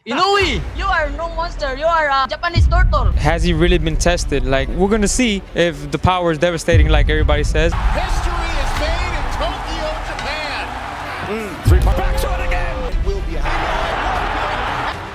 Inoue, you are no monster. You are a Japanese turtle. Has he really been tested? Like, we're gonna see if the power is devastating like everybody says. History is made in Tokyo, Japan. Three-point backshot again. It will be a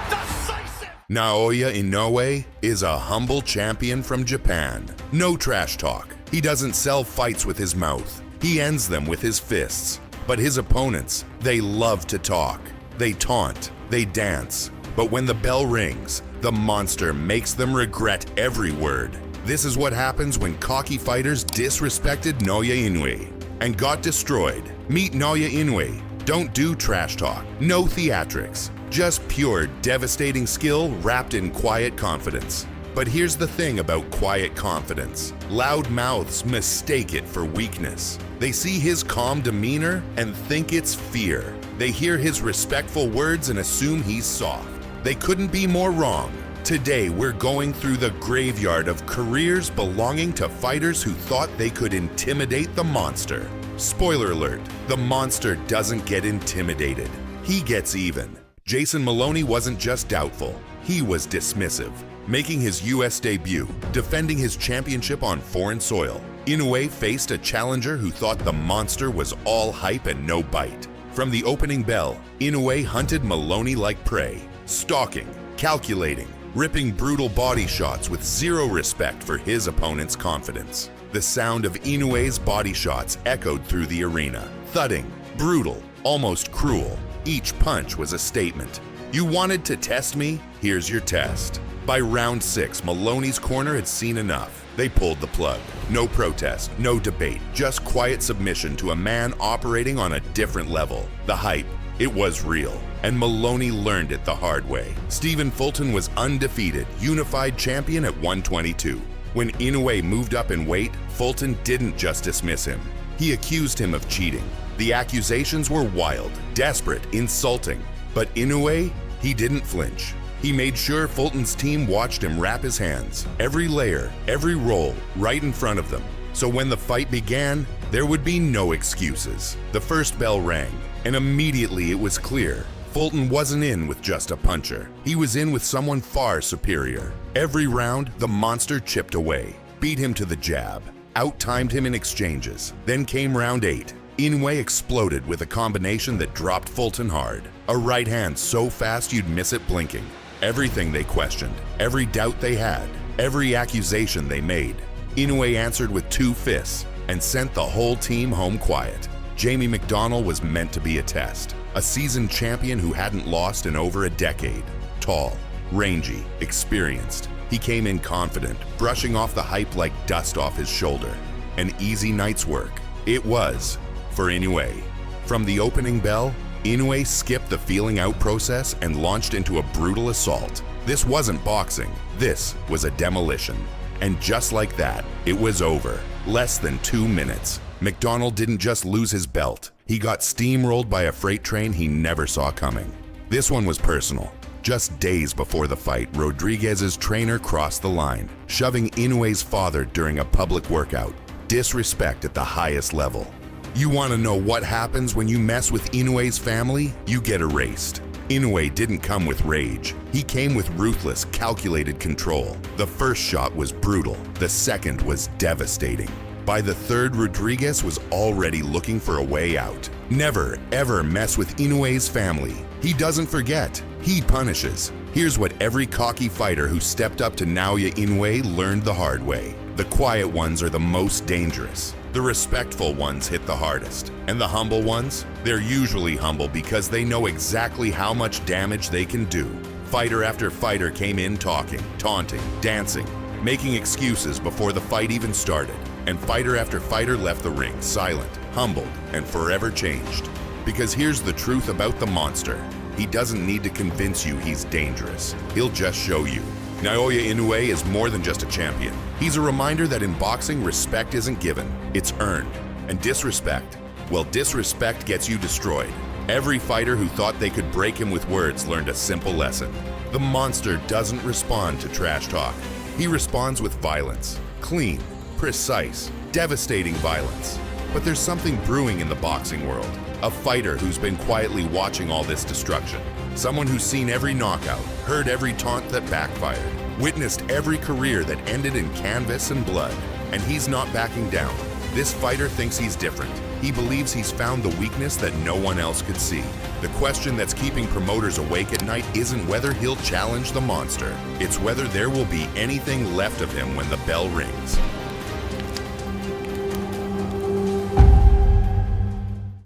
decisive. Naoya Inoue is a humble champion from Japan. No trash talk. He doesn't sell fights with his mouth. He ends them with his fists. But his opponents, they love to talk. They taunt. They dance. But when the bell rings, the monster makes them regret every word. This is what happens when cocky fighters disrespected Naoya Inoue and got destroyed. Meet Naoya Inoue. Don't do trash talk. No theatrics. Just pure, devastating skill wrapped in quiet confidence. But here's the thing about quiet confidence. Loud mouths mistake it for weakness. They see his calm demeanor and think it's fear. They hear his respectful words and assume he's soft. They couldn't be more wrong. Today, we're going through the graveyard of careers belonging to fighters who thought they could intimidate the monster. Spoiler alert, the monster doesn't get intimidated. He gets even. Jason Maloney wasn't just doubtful, he was dismissive. Making his US debut, defending his championship on foreign soil, Inoue faced a challenger who thought the monster was all hype and no bite. From the opening bell, Inoue hunted Maloney like prey, stalking, calculating, ripping brutal body shots with zero respect for his opponent's confidence. The sound of Inoue's body shots echoed through the arena, thudding, brutal, almost cruel. Each punch was a statement. You wanted to test me? Here's your test. By round 6, Maloney's corner had seen enough. They pulled the plug. No protest, no debate, just quiet submission to a man operating on a different level. The hype, it was real, and Maloney learned it the hard way. Stephen Fulton was undefeated, unified champion at 122. When Inoue moved up in weight, Fulton didn't just dismiss him. He accused him of cheating. The accusations were wild, desperate, insulting. But Inoue, he didn't flinch. He made sure Fulton's team watched him wrap his hands, every layer, every roll, right in front of them. So when the fight began, there would be no excuses. The first bell rang, and immediately it was clear. Fulton wasn't in with just a puncher. He was in with someone far superior. Every round, the monster chipped away, beat him to the jab, out-timed him in exchanges. Then came round 8. Inoue exploded with a combination that dropped Fulton hard. A right hand so fast you'd miss it blinking. Everything they questioned, every doubt they had, every accusation they made, Inoue answered with 2 fists and sent the whole team home quiet. Jamie McDonnell was meant to be a test, a seasoned champion who hadn't lost in over a decade. Tall, rangy, experienced. He came in confident, brushing off the hype like dust off his shoulder. An easy night's work. It was, for Inoue. From the opening bell, Inoue skipped the feeling out process and launched into a brutal assault. This wasn't boxing, this was a demolition. And just like that, it was over. Less than 2 minutes. McDonnell didn't just lose his belt, he got steamrolled by a freight train he never saw coming. This one was personal. Just days before the fight, Rodriguez's trainer crossed the line, shoving Inoue's father during a public workout. Disrespect at the highest level. You want to know what happens when you mess with Inoue's family? You get erased. Inoue didn't come with rage. He came with ruthless, calculated control. The first shot was brutal. The second was devastating. By the third, Rodriguez was already looking for a way out. Never, ever mess with Inoue's family. He doesn't forget. He punishes. Here's what every cocky fighter who stepped up to Naoya Inoue learned the hard way. The quiet ones are the most dangerous. The respectful ones hit the hardest. And the humble ones? They're usually humble because they know exactly how much damage they can do. Fighter after fighter came in talking, taunting, dancing, making excuses before the fight even started. And fighter after fighter left the ring silent, humbled, and forever changed. Because here's the truth about the monster. He doesn't need to convince you he's dangerous. He'll just show you. Naoya Inoue is more than just a champion. He's a reminder that in boxing, respect isn't given, it's earned. And disrespect, well, disrespect gets you destroyed. Every fighter who thought they could break him with words learned a simple lesson. The monster doesn't respond to trash talk. He responds with violence. Clean, precise, devastating violence. But there's something brewing in the boxing world. A fighter who's been quietly watching all this destruction. Someone who's seen every knockout, heard every taunt that backfired, witnessed every career that ended in canvas and blood. And he's not backing down. This fighter thinks he's different. He believes he's found the weakness that no one else could see. The question that's keeping promoters awake at night isn't whether he'll challenge the monster. It's whether there will be anything left of him when the bell rings.